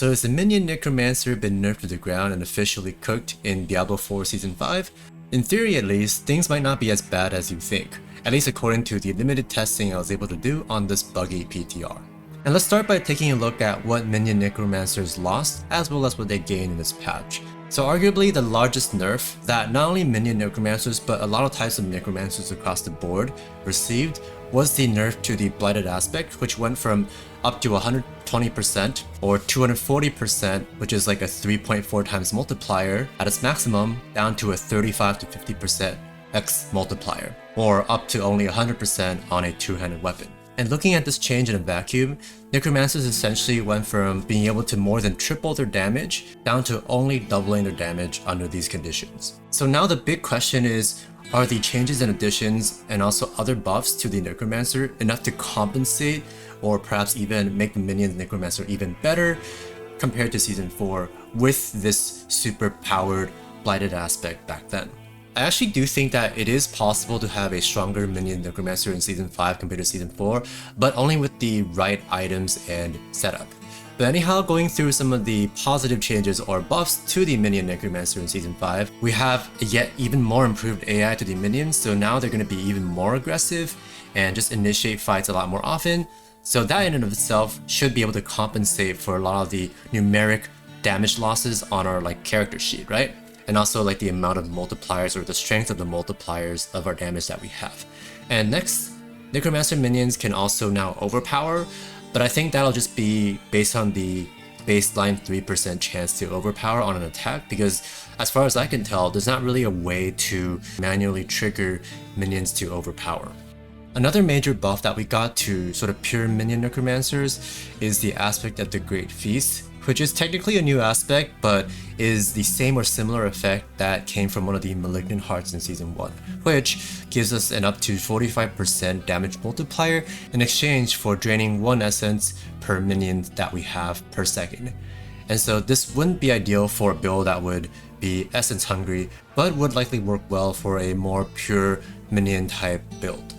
So has the Minion Necromancer been nerfed to the ground and officially cooked in Diablo 4 Season 5? In theory at least, things might not be as bad as you think, at least according to the limited testing I was able to do on this buggy PTR. And let's start by taking a look at what Minion Necromancers lost as well as what they gained in this patch. So arguably the largest nerf that not only Minion Necromancers but a lot of types of Necromancers across the board received was the nerf to the Blighted Aspect, which went from up to 120% or 240%, which is like a 3.4 times multiplier at its maximum, down to a 35 to 50% X multiplier, or up to only 100% on a two-handed weapon. And looking at this change in a vacuum, Necromancers essentially went from being able to more than triple their damage down to only doubling their damage under these conditions. So now the big question is, are the changes and additions and also other buffs to the Necromancer enough to compensate or perhaps even make the Minion Necromancer even better compared to Season 4 with this super powered Blighted Aspect back then? I actually do think that it is possible to have a stronger Minion Necromancer in Season 5 compared to Season 4, but only with the right items and setup. But anyhow, going through some of the positive changes or buffs to the Minion Necromancer in Season 5, we have yet even more improved AI to the minions, so now they're going to be even more aggressive and just initiate fights a lot more often. So that in and of itself should be able to compensate for a lot of the numeric damage losses on our character sheet, right? And also the amount of multipliers or the strength of the multipliers of our damage that we have. And next, Necromancer minions can also now overpower, but I think that'll just be based on the baseline 3% chance to overpower on an attack, because as far as I can tell, there's not really a way to manually trigger minions to overpower. Another major buff that we got to sort of pure Minion Necromancers is the aspect of the Great Feast, which is technically a new aspect, but is the same or similar effect that came from one of the Malignant Hearts in Season 1, which gives us an up to 45% damage multiplier in exchange for draining 1 essence per minion that we have per second. And so this wouldn't be ideal for a build that would be essence hungry, but would likely work well for a more pure minion type build.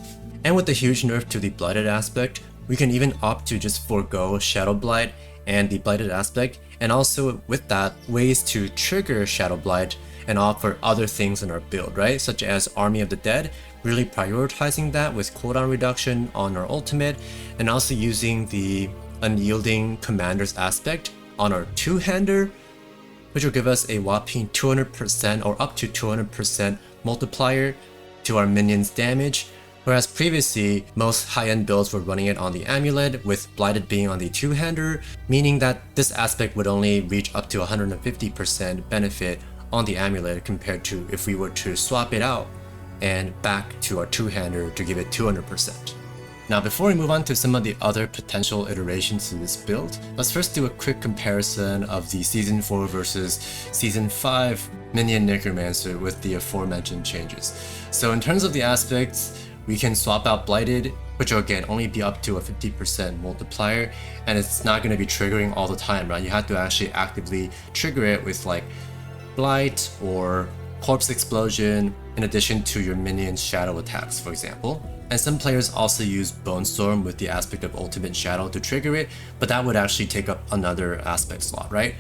And with the huge nerf to the Blighted Aspect, we can even opt to just forego Shadow Blight and the Blighted Aspect, and also with that, ways to trigger Shadow Blight and offer other things in our build, right? Such as Army of the Dead, really prioritizing that with cooldown reduction on our ultimate, and also using the Unyielding Commander's Aspect on our two-hander, which will give us a whopping 200% or up to 200% multiplier to our minions' damage. Whereas previously, most high-end builds were running it on the Amulet, with Blighted being on the two-hander, meaning that this aspect would only reach up to 150% benefit on the Amulet compared to if we were to swap it out and back to our two-hander to give it 200%. Now before we move on to some of the other potential iterations to this build, let's first do a quick comparison of the Season 4 versus Season 5 Minion Necromancer with the aforementioned changes. So in terms of the aspects, we can swap out Blighted, which will again only be up to a 50% multiplier, and it's not going to be triggering all the time, right? You have to actually actively trigger it with Blight or Corpse Explosion in addition to your minion's shadow attacks, for example. And some players also use Bone Storm with the aspect of Ultimate Shadow to trigger it, but that would actually take up another aspect slot, right?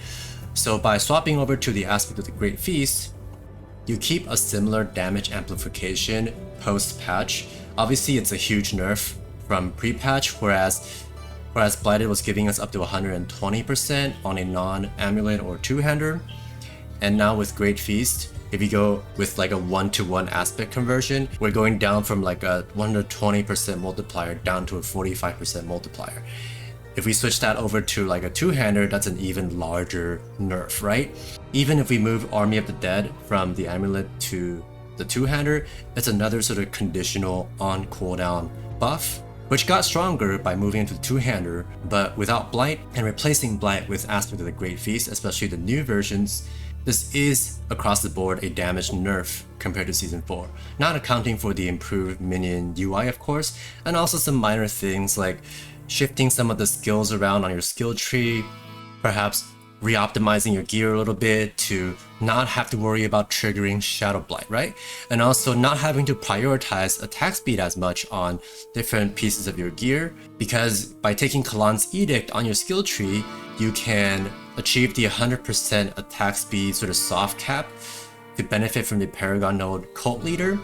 So by swapping over to the aspect of the Great Feast, you keep a similar damage amplification post-patch. Obviously, it's a huge nerf from pre-patch, whereas Blighted was giving us up to 120% on a non-amulet or two-hander. And now with Great Feast, if you go with a 1-to-1 aspect conversion, we're going down from a 120% multiplier down to a 45% multiplier. If we switch that over to a two-hander, that's an even larger nerf, right? Even if we move Army of the Dead from the Amulet to the two-hander, it's another sort of conditional on cooldown buff, which got stronger by moving into the two-hander, but without Blight and replacing Blight with Aspect of the Great Feast, especially the new versions, this is across the board a damage nerf compared to Season 4, not accounting for the improved minion UI of course, and also some minor things like shifting some of the skills around on your skill tree, perhaps re-optimizing your gear a little bit to not have to worry about triggering Shadow Blight, right? And also not having to prioritize attack speed as much on different pieces of your gear, because by taking Kalan's Edict on your skill tree, you can achieve the 100% attack speed sort of soft cap to benefit from the Paragon node Cult Leader,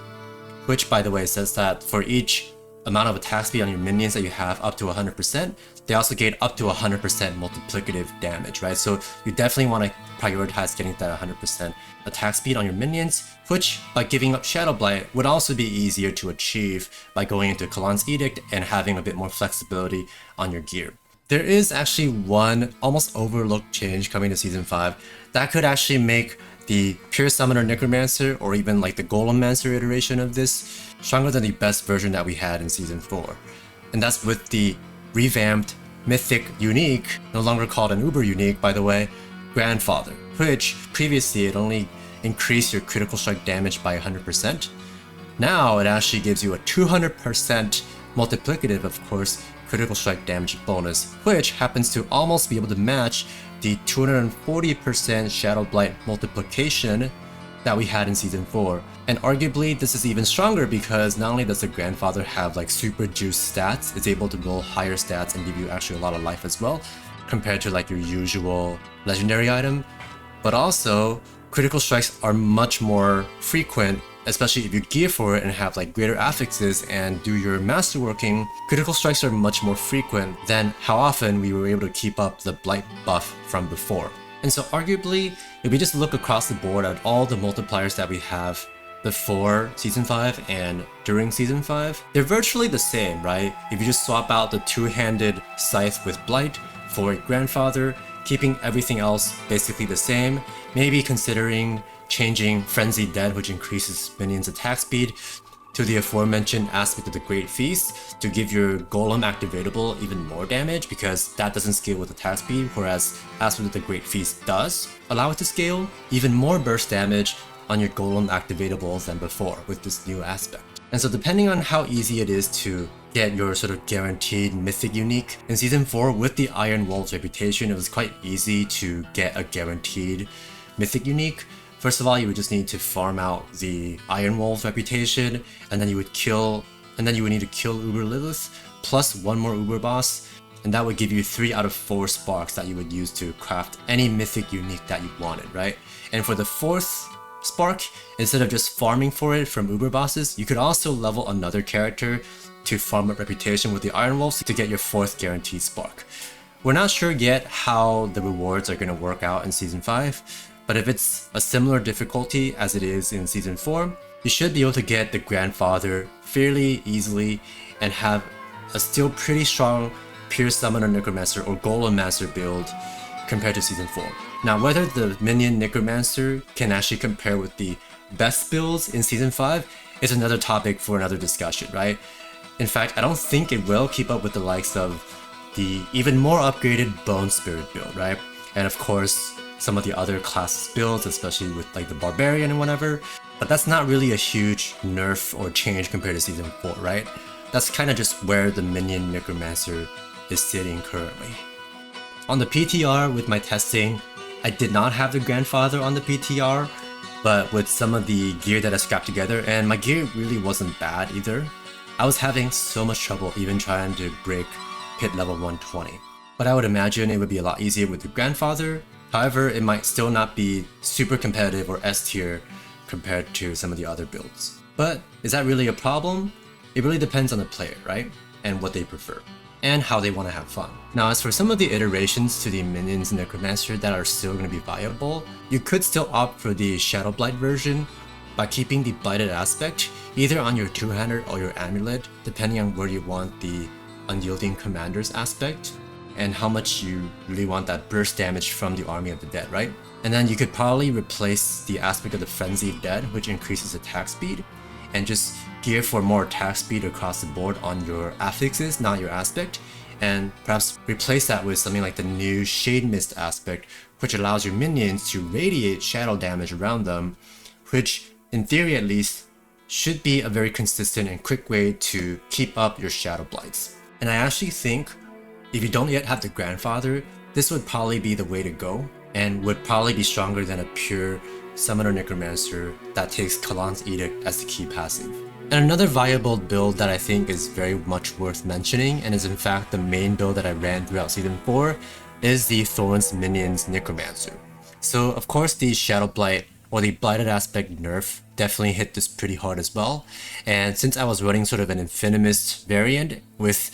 which by the way says that for each amount of attack speed on your minions that you have up to 100%, they also gain up to 100% multiplicative damage, right? So you definitely want to prioritize getting that 100% attack speed on your minions, which by giving up Shadow Blight would also be easier to achieve by going into Kalan's Edict and having a bit more flexibility on your gear. There is actually one almost overlooked change coming to Season 5 that could actually make the Pure Summoner Necromancer or even like the Golemmancer iteration of this stronger than the best version that we had in Season 4. And that's with the revamped Mythic Unique, no longer called an Uber Unique by the way, Grandfather, which previously it only increased your critical strike damage by 100%. Now it actually gives you a 200% multiplicative, of course, critical strike damage bonus, which happens to almost be able to match the 240% Shadow Blight multiplication that we had in Season 4. And arguably this is even stronger because not only does the Grandfather have like super juice stats, it's able to roll higher stats and give you actually a lot of life as well compared to like your usual legendary item, but also critical strikes are much more frequent, especially if you gear for it and have like greater affixes and do your masterworking. Critical strikes are much more frequent than how often we were able to keep up the blight buff from before. And so arguably, if we just look across the board at all the multipliers that we have before Season 5 and during Season 5, they're virtually the same, right? If you just swap out the two-handed scythe with blight for a Grandfather, keeping everything else basically the same, maybe considering changing Frenzied Dead, which increases minions' attack speed, to the aforementioned aspect of the Great Feast to give your Golem activatable even more damage because that doesn't scale with attack speed, whereas aspect of the Great Feast does allow it to scale even more burst damage on your Golem activatables than before with this new aspect. And so depending on how easy it is to get your sort of guaranteed Mythic Unique, in Season 4 with the Iron Wolf's reputation, it was quite easy to get a guaranteed Mythic Unique. First of all, you would just need to farm out the Iron Wolf's reputation, and then you would need to kill Uber Lilith, plus one more Uber boss, and that would give you 3 out of 4 sparks that you would use to craft any Mythic Unique that you wanted, right? And for the 4th spark, instead of just farming for it from Uber bosses, you could also level another character to farm up reputation with the Iron Wolves to get your 4th guaranteed spark. We're not sure yet how the rewards are going to work out in Season 5, but if it's a similar difficulty as it is in Season 4, you should be able to get the Grandfather fairly easily and have a still pretty strong Pure Summoner Necromancer or Golemmancer build compared to Season 4. Now, whether the Minion Necromancer can actually compare with the best builds in Season 5 is another topic for another discussion, right? In fact, I don't think it will keep up with the likes of the even more upgraded Bone Spirit build, right? And of course, some of the other classes builds, especially with like the Barbarian and whatever. But that's not really a huge nerf or change compared to Season 4, right? That's kind of just where the Minion Necromancer is sitting currently. On the PTR with my testing, I did not have the Grandfather on the PTR, but with some of the gear that I scrapped together, and my gear really wasn't bad either, I was having so much trouble even trying to break pit level 120. But I would imagine it would be a lot easier with the Grandfather. However, it might still not be super competitive or S tier compared to some of the other builds. But is that really a problem? It really depends on the player, right? And what they prefer, and how they want to have fun. Now, as for some of the iterations to the Minions Necromancer that are still going to be viable, you could still opt for the Shadow Blight version by keeping the Blighted Aspect either on your two-hander or your amulet, depending on where you want the Unyielding Commander's aspect and how much you really want that burst damage from the Army of the Dead, right? And then you could probably replace the aspect of the Frenzied Dead, which increases attack speed, and just gear for more attack speed across the board on your affixes, not your aspect, and perhaps replace that with something like the new Shade Mist aspect, which allows your minions to radiate shadow damage around them, which, in theory at least, should be a very consistent and quick way to keep up your Shadow Blights. And I actually think if you don't yet have the Grandfather, this would probably be the way to go, and would probably be stronger than a pure Summoner Necromancer that takes Kalan's Edict as the key passive. And another viable build that I think is very much worth mentioning, and is in fact the main build that I ran throughout Season 4, is the Thorns Minions Necromancer. So of course the Shadow Blight or the Blighted Aspect nerf definitely hit this pretty hard as well. And since I was running sort of an Infinimist variant with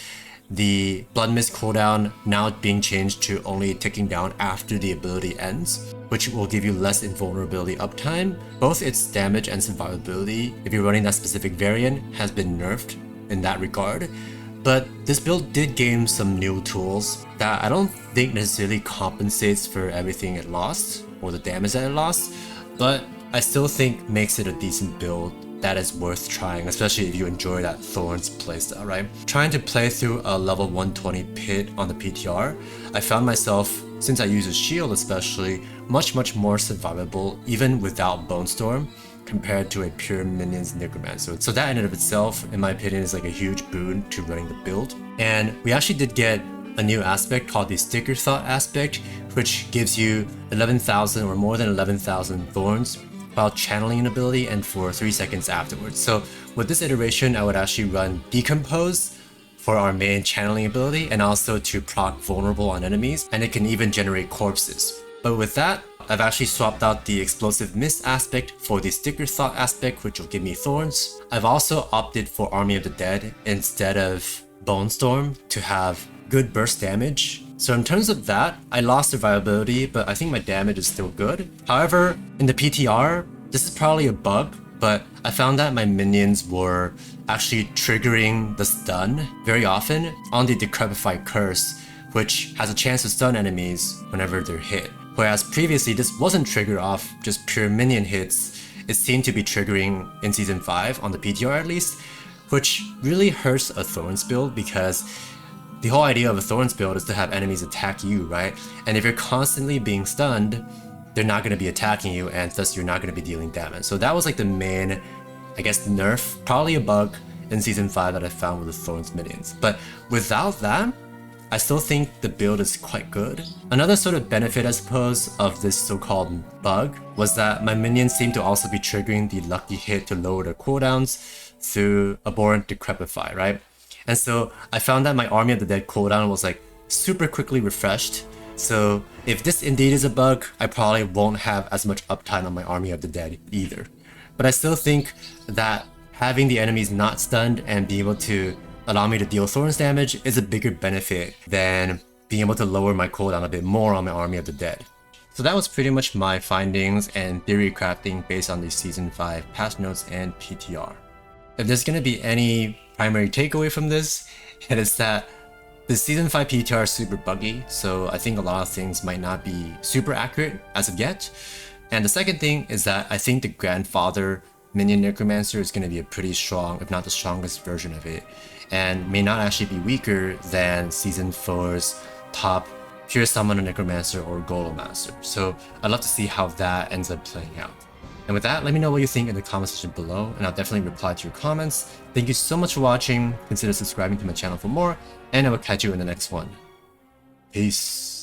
the Blood Mist cooldown now being changed to only ticking down after the ability ends, which will give you less invulnerability uptime, both its damage and survivability, if you're running that specific variant, has been nerfed in that regard. But this build did gain some new tools that I don't think necessarily compensates for everything it lost or the damage that it lost, but I still think makes it a decent build that is worth trying, especially if you enjoy that Thorns playstyle, right? Trying to play through a level 120 pit on the PTR, I found myself, since I use a shield especially, much more survivable even without Bone Storm compared to a pure Minions Necromancer. So that in and of itself, in my opinion, is like a huge boon to running the build. And we actually did get a new aspect called the Sticker Thought aspect, which gives you 11,000 or more than 11,000 Thorns while channeling an ability and for 3 seconds afterwards. So with this iteration, I would actually run Decompose for our main channeling ability and also to proc vulnerable on enemies, and it can even generate corpses. But with that, I've actually swapped out the Explosive Mist aspect for the Sticker Thought aspect, which will give me Thorns. I've also opted for Army of the Dead instead of Bone Storm to have good burst damage. So in terms of that, I lost survivability, but I think my damage is still good. However, in the PTR, this is probably a bug, but I found that my minions were actually triggering the stun very often on the Decrepify Curse, which has a chance to stun enemies whenever they're hit. Whereas previously this wasn't triggered off just pure minion hits, it seemed to be triggering in Season 5, on the PTR at least, which really hurts a Thorns build because the whole idea of a Thorns build is to have enemies attack you, right? And if you're constantly being stunned, they're not going to be attacking you and thus you're not going to be dealing damage. So that was like the main, I guess, nerf, probably a bug in Season 5 that I found with the Thorns minions. But without that, I still think the build is quite good. Another sort of benefit, I suppose, of this so-called bug was that my minions seem to also be triggering the lucky hit to lower their cooldowns through Abhorrent Decrepify, right? And so I found that my Army of the Dead cooldown was like super quickly refreshed. So if this indeed is a bug, I probably won't have as much uptime on my Army of the Dead either. But I still think that having the enemies not stunned and being able to allow me to deal Thorns damage is a bigger benefit than being able to lower my cooldown a bit more on my Army of the Dead. So that was pretty much my findings and theory crafting based on the Season 5 patch notes and PTR. If there's going to be any primary takeaway from this, it is that the Season 5 PTR is super buggy, so I think a lot of things might not be super accurate as of yet. And the second thing is that I think the Grandfather Minion Necromancer is going to be a pretty strong, if not the strongest version of it, and may not actually be weaker than Season 4's top Pure Summoner Necromancer or Golem Master. So I'd love to see how that ends up playing out. And with that, let me know what you think in the comment section below, and I'll definitely reply to your comments. Thank you so much for watching, consider subscribing to my channel for more, and I will catch you in the next one. Peace.